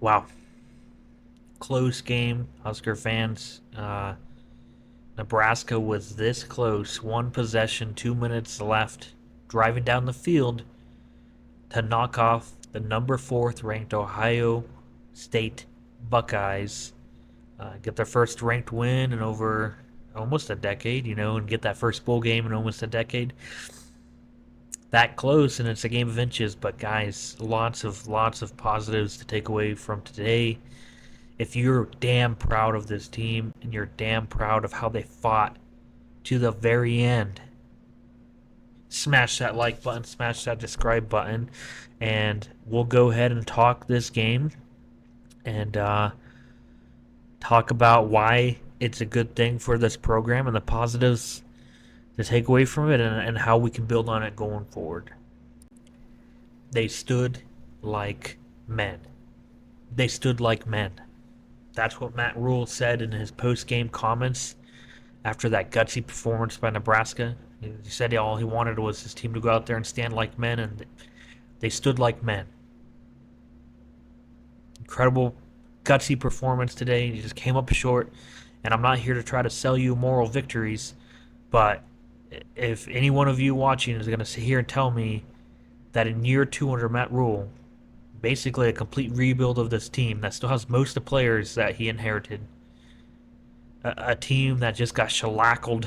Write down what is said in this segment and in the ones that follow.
Wow, close game, Husker fans. Nebraska was this close, one possession, 2 minutes left, driving down the field to knock off the number fourth ranked Ohio State Buckeyes, get their first ranked win in over almost a decade, and get that first bowl game in almost a decade. That close, and it's a game of inches. But guys, lots of positives to take away from today. If you're damn proud of this team and you're damn proud of how they fought to the very end, smash that like button, smash that subscribe button, and we'll go ahead and talk this game and talk about why it's a good thing for this program and the positives to take away from it, and how we can build on it going forward. They stood like men. They stood like men. That's what Matt Rhule said in his post-game comments after that gutsy performance by Nebraska. He said all he wanted was his team to go out there and stand like men, and they stood like men. Incredible, gutsy performance today. He just came up short, and I'm not here to try to sell you moral victories, but if any one of you watching is going to sit here and tell me that in year two under Matt Rhule, basically a complete rebuild of this team that still has most of the players that he inherited, a team that just got shellackled,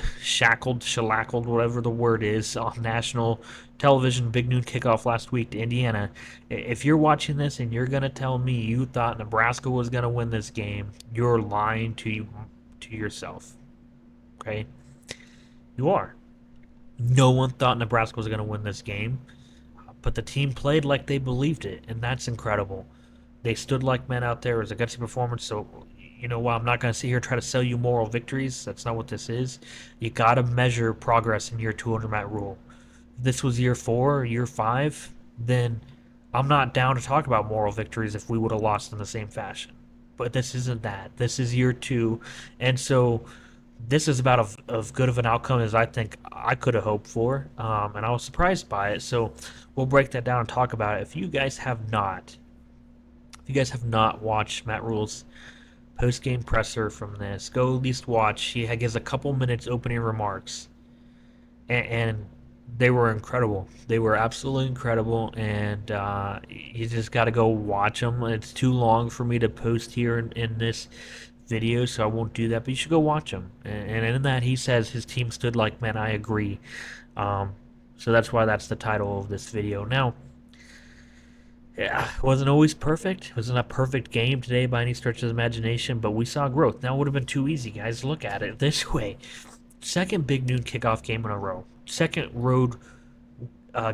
whatever the word is, on national television, big noon kickoff last week to Indiana. If you're watching this and you're gonna tell me you thought Nebraska was gonna win this game, you're lying to yourself. Okay, you are. No one thought Nebraska was gonna win this game, but the team played like they believed it, and that's incredible. They stood like men out there. It was a gutsy performance. So, while I'm not going to sit here and try to sell you moral victories, that's not what this is. You got to measure progress in year two under Matt Rhule. If this was year four or year five, then I'm not down to talk about moral victories if we would have lost in the same fashion. But this isn't that. This is year two. And so this is about as good of an outcome as I think I could have hoped for. And I was surprised by it. So we'll break that down and talk about it. If you guys have not watched Matt Rhule's post-game presser from this, go at least watch. He gives a couple minutes opening remarks, and they were incredible. They were absolutely incredible, and you just got to go watch them. It's too long for me to post here in this video, so I won't do that. But you should go watch them. And in that, he says his team stood like men. I agree. So that's why that's the title of this video. Now, yeah, it wasn't always perfect. It wasn't a perfect game today by any stretch of the imagination, but we saw growth. Now it would have been too easy, guys. Look at it this way. Second big noon kickoff game in a row. Second road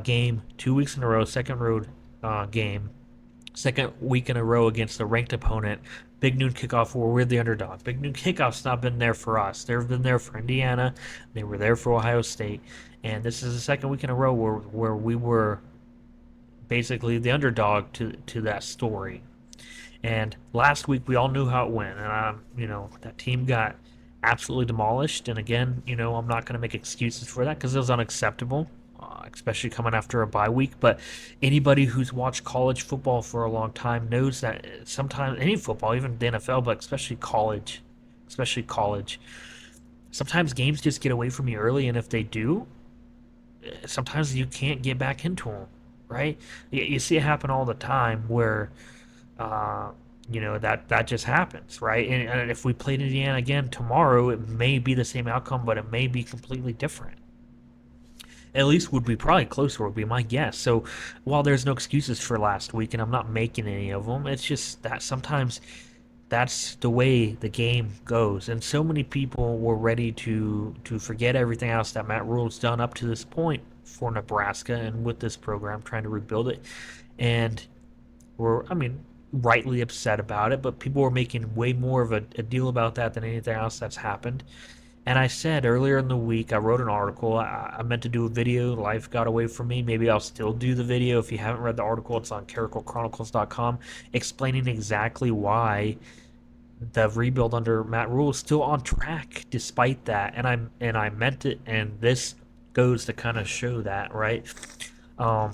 game, 2 weeks in a row. Second road game. Second week in a row against a ranked opponent. Big noon kickoff where we're the underdog. Big noon kickoff's not been there for us. They've been there for Indiana. They were there for Ohio State. And this is the second week in a row where we were basically the underdog to that story. And last week we all knew how it went, and that team got absolutely demolished. And again, I'm not going to make excuses for that because it was unacceptable, especially coming after a bye week. But anybody who's watched college football for a long time knows that sometimes any football, even the NFL, but especially college, sometimes games just get away from you early, and if they do, sometimes you can't get back into them, right? You see it happen all the time where, that just happens, right? And if we played Indiana again tomorrow, it may be the same outcome, but it may be completely different. At least would be probably closer, would be my guess. So while there's no excuses for last week, and I'm not making any of them, it's just that sometimes that's the way the game goes. And so many people were ready to forget everything else that Matt Rhule's done up to this point for Nebraska and with this program, trying to rebuild it. And rightly upset about it, but people were making way more of a deal about that than anything else that's happened. And I said earlier in the week, I wrote an article. I meant to do a video. Life got away from me. Maybe I'll still do the video. If you haven't read the article, it's on characterchronicles.com, explaining exactly why the rebuild under Matt Rhule is still on track despite that. And I meant it, and this goes to kind of show that, right? Um,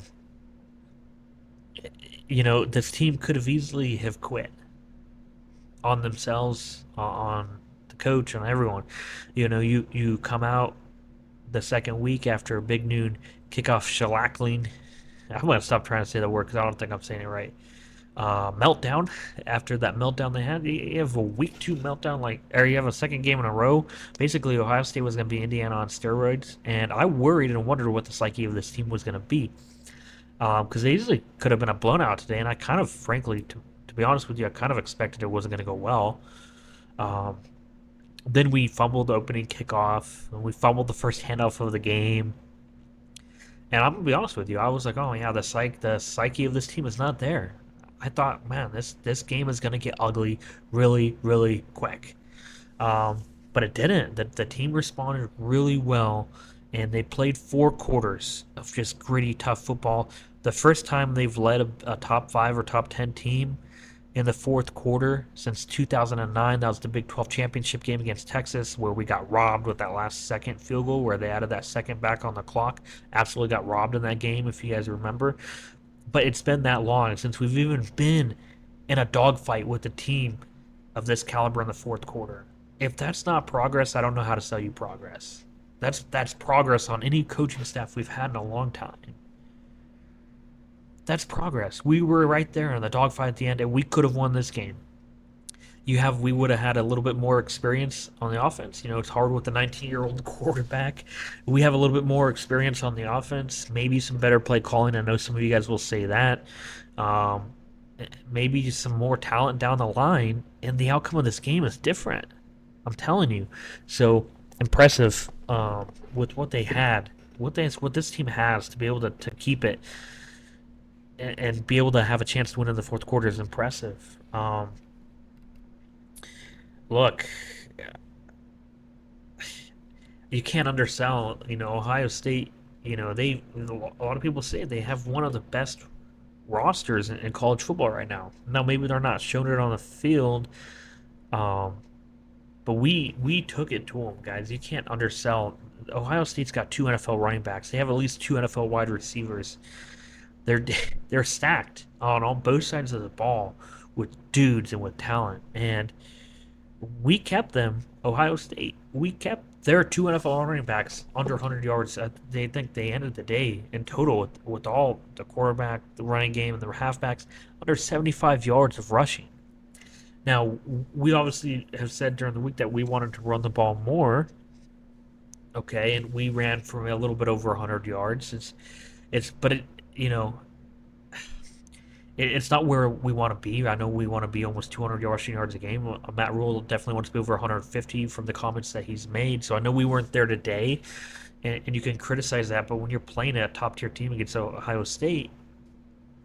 this team could have easily have quit. on themselves, on the coach, on everyone. You come out the second week after a big noon kickoff shellackling. I'm gonna stop trying to say the word because I don't think I'm saying it right. Meltdown. After that meltdown they had, you have a week two meltdown, or you have a second game in a row. Basically, Ohio State was going to be Indiana on steroids, and I worried and wondered what the psyche of this team was going to be, because they easily could have been a blown out today, and I kind of, frankly, to be honest with you, I kind of expected it wasn't going to go well. Um, then we fumbled the opening kickoff, and we fumbled the first handoff of the game. And I'm gonna be honest with you, I was like, oh yeah, the psyche of this team is not there. I thought, man, this game is gonna get ugly really, really quick. But it didn't. The team responded really well, and they played 4 quarters of just gritty, tough football. The first time they've led a top five or top 10 team in the fourth quarter since 2009. That was the Big 12 championship game against Texas, where we got robbed with that last second field goal, where they added that second back on the clock. Absolutely got robbed in that game, if you guys remember. But it's been that long since we've even been in a dogfight with a team of this caliber in the fourth quarter. If that's not progress, I don't know how to sell you progress. That's progress on any coaching staff we've had in a long time. That's progress. We were right there in the dogfight at the end, and we could have won this game. We would have had a little bit more experience on the offense. It's hard with the 19-year-old quarterback. We have a little bit more experience on the offense, maybe some better play calling. I know some of you guys will say that. Um, Maybe some more talent down the line, and the outcome of this game is different. I'm telling you. So impressive, with what they had, what this team has to be able to keep it, and be able to have a chance to win in the fourth quarter is impressive. Look, you can't undersell. Ohio State. A lot of people say they have one of the best rosters in college football right now. Now maybe they're not showing it on the field, um, but we took it to them, guys. You can't undersell. Ohio State's got 2 NFL running backs. They have at least 2 NFL wide receivers. They're they're stacked on both sides of the ball with dudes and with talent, and we kept them. Ohio State. We kept their 2 NFL running backs under 100 yards. They think they ended the day in total with all the quarterback, the running game, and the halfbacks under 75 yards of rushing. Now, we obviously have said during the week that we wanted to run the ball more. Okay, and we ran for a little bit over 100 yards. But you know, it's not where we want to be. I know we want to be almost 200 rushing yards a game. Matt Rule definitely wants to be over 150 from the comments that he's made. So I know we weren't there today, and you can criticize that. But when you're playing a top tier team against Ohio State,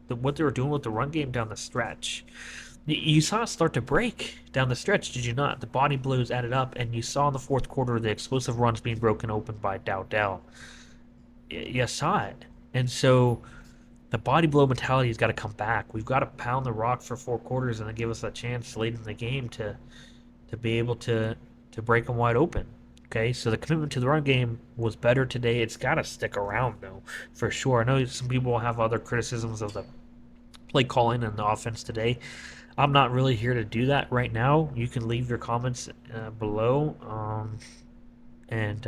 what they were doing with the run game down the stretch, you saw it start to break down the stretch, did you not? The body blows added up, and you saw in the fourth quarter the explosive runs being broken open by Dowdell. You saw it, and so the body blow mentality has got to come back. We've got to pound the rock for 4 quarters and then give us a chance late in the game to be able to break them wide open. Okay, so the commitment to the run game was better today. It's got to stick around though, for sure. I know some people will have other criticisms of the play calling and the offense today. I'm not really here to do that right now. You can leave your comments below, and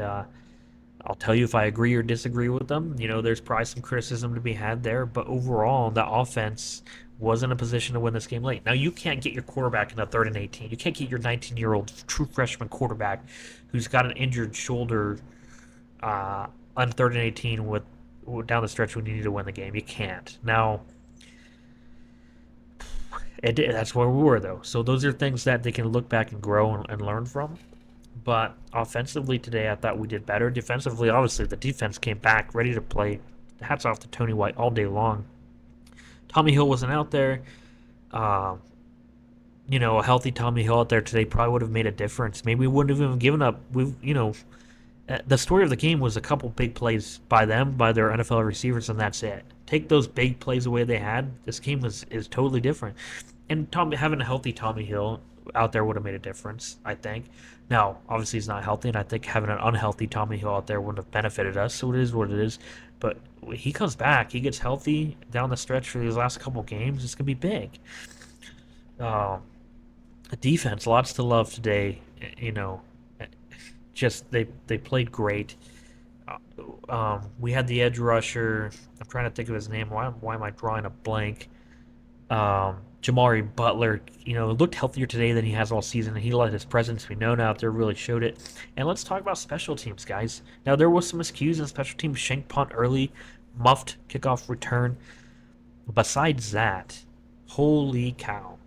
I'll tell you if I agree or disagree with them. There's probably some criticism to be had there, but overall, the offense was in a position to win this game late. Now, you can't get your quarterback in a 3rd and 18. You can't get your 19-year-old true freshman quarterback who's got an injured shoulder on 3rd and 18 with down the stretch when you need to win the game. You can't. Now, that's where we were, though. So those are things that they can look back and grow and learn from. But offensively today, I thought we did better. Defensively, obviously, the defense came back ready to play. Hats off to Tony White all day long. Tommy Hill wasn't out there. Um, a healthy Tommy Hill out there today probably would have made a difference. Maybe we wouldn't have even given up. The story of the game was a couple big plays by them, by their NFL receivers, and that's it. Take those big plays away they had, this game is totally different. And having a healthy Tommy Hill out there would have made a difference, I think. Now, obviously, he's not healthy, and I think having an unhealthy Tommy Hill out there wouldn't have benefited us. So it is what it is. But he comes back, he gets healthy down the stretch for these last couple games. It's gonna be big. Um, Defense, lots to love today. You know, just they played great. We had the edge rusher. I'm trying to think of his name. Why am I drawing a blank? Jamari Butler, looked healthier today than he has all season, and he let his presence be known out there, really showed it. And let's talk about special teams, guys. Now, there was some miscues in special teams, shank punt early, muffed kickoff return. Besides that, holy cow.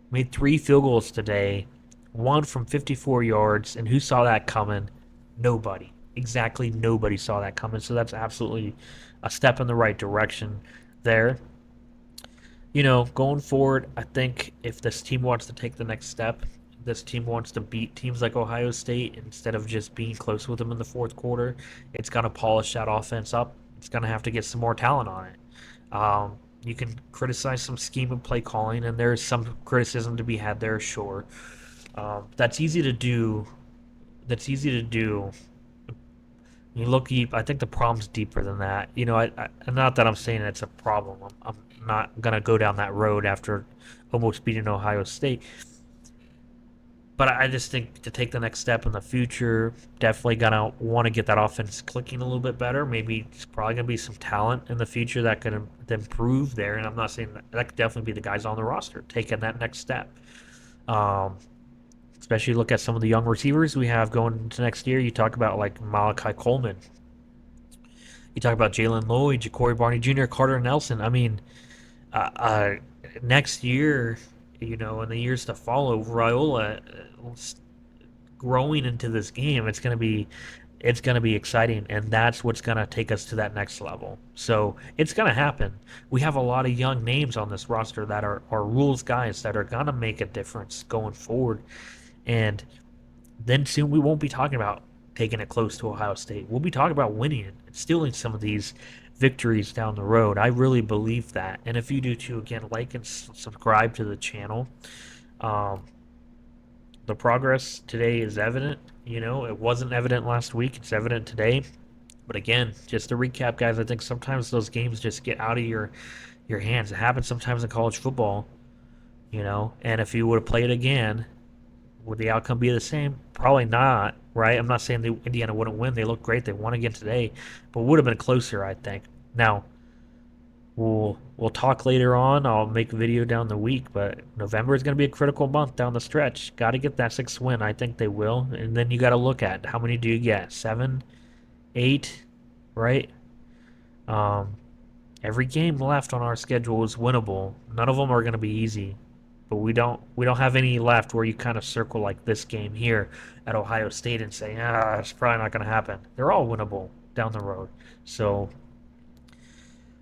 Made 3 field goals today, one from 54 yards, and who saw that coming? Nobody. Exactly nobody saw that coming, so that's absolutely a step in the right direction there. Going forward, I think if this team wants to take the next step, this team wants to beat teams like Ohio State instead of just being close with them in the fourth quarter, it's going to polish that offense up. It's going to have to get some more talent on it. You can criticize some scheme of play calling, and there's some criticism to be had there, sure. That's easy to do. That's easy to do. You look deep. I think the problem's deeper than that. Not that I'm saying it's a problem. I'm not gonna go down that road after almost beating Ohio State. But I just think to take the next step in the future, definitely gonna want to get that offense clicking a little bit better. Maybe it's probably gonna be some talent in the future that could improve there. And I'm not saying that could definitely be the guys on the roster taking that next step. Um, Especially look at some of the young receivers we have going into next year. You talk about like Malachi Coleman. You talk about Jalen Lloyd, Ja'Cory Barney Jr., Carter Nelson. I mean, uh, uh, next year, in the years to follow, Raiola growing into this game, it's gonna be exciting, and that's what's gonna take us to that next level. So it's gonna happen. We have a lot of young names on this roster that are rules guys that are gonna make a difference going forward. And then soon we won't be talking about taking it close to Ohio State. We'll be talking about winning it and stealing some of these victories down the road. I really believe that. And if you do too, again, like and subscribe to the channel. Um, the progress today is evident. It wasn't evident last week. It's evident today. But again, just to recap, guys, I think sometimes those games just get out of your hands. It happens sometimes in college football, and if you would have played again, would the outcome be the same? Probably not, right? I'm not saying Indiana wouldn't win. They look great. They won again today, but would have been closer, I think. Now, we'll talk later on. I'll make a video down the week, but November is going to be a critical month down the stretch. Got to get that sixth win. I think they will, and then you got to look at how many do you get? 7, 8, right? Um, every game left on our schedule is winnable. None of them are going to be easy, but we don't have any left where you kind of circle like this game here at Ohio State and say, it's probably not going to happen. They're all winnable down the road. So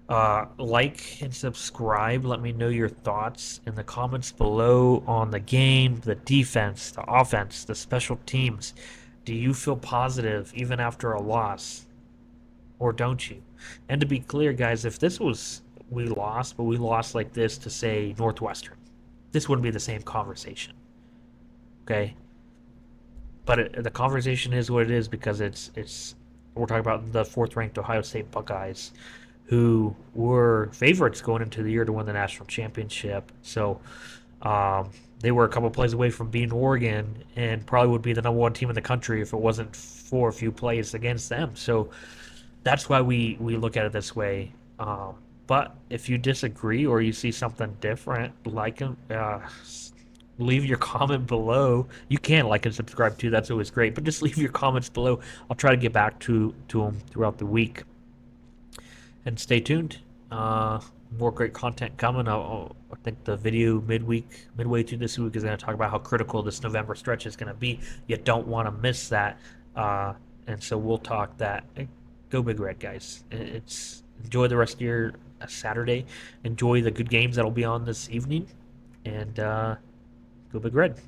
like and subscribe. Let me know your thoughts in the comments below on the game, the defense, the offense, the special teams. Do you feel positive even after a loss, or don't you? And to be clear, guys, if this was we lost, but we lost like this to say Northwestern, this wouldn't be the same conversation. Okay, but the conversation is what it is because it's we're talking about the fourth-ranked Ohio State Buckeyes, who were favorites going into the year to win the national championship. So they were a couple plays away from beating Oregon, and probably would be the number one team in the country if it wasn't for a few plays against them. So that's why we look at it this way. But if you disagree or you see something different, leave your comment below. You can like and subscribe too. That's always great. But just leave your comments below. I'll try to get back to them throughout the week. And stay tuned. More great content coming. I think the video midway through this week, is going to talk about how critical this November stretch is going to be. You don't want to miss that. And so we'll talk that. Go Big Red, guys. Enjoy the rest of your Saturday. Enjoy the good games that'll be on this evening. And go Big Red.